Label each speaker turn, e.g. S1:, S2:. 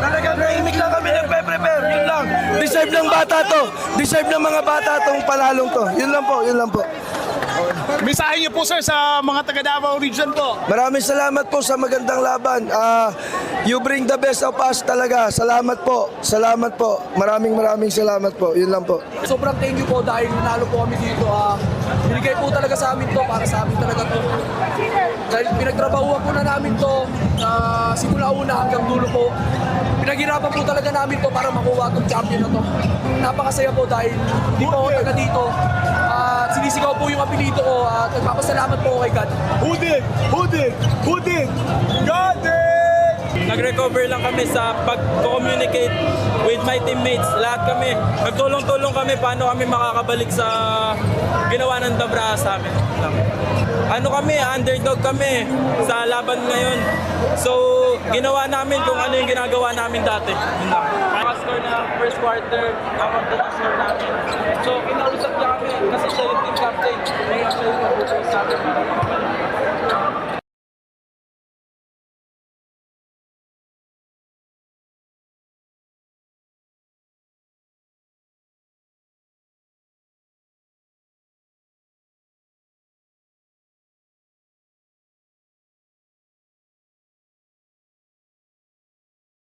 S1: Talagang nahimik lang kami nagpe-prepare. Yun lang. Deserve ng bata to. Deserve ng mga bata tong panalong to. Yun lang po, yun lang po.
S2: Mensahe niyo po sir sa mga taga Davao Region po.
S1: Maraming salamat po sa magandang laban. You bring the best of us talaga. Salamat po. Salamat po. Maraming salamat po. Yun lang po.
S3: Sobrang thank you po dahil nanalo po kami dito. Binigay po talaga sa amin to, para sa amin talaga to. Dahil pinagtrabahuan po na namin to simula una hanggang dulo po. Pinaghirapan po talaga namin to para makuha itong champion na to. Napakasaya po dahil di po ako taga dito. Sinisigaw po yung apelido ko at nagpapasalamat po kay God.
S2: Hudin! Got it!
S4: Nag-recover lang kami sa pag-communicate with my teammates. Lahat kami, nagtulong-tulong kami paano kami makakabalik sa ginawa ng Dabra sa amin. Ano kami, underdog kami sa laban ngayon. So, ginawa namin kung ano yung ginagawa namin dati. Yun lang. Score na first quarter, kapag score namin. So, kinausap niya kami kasi siya yung team captain. Kaya siya yung nag-usap sa amin.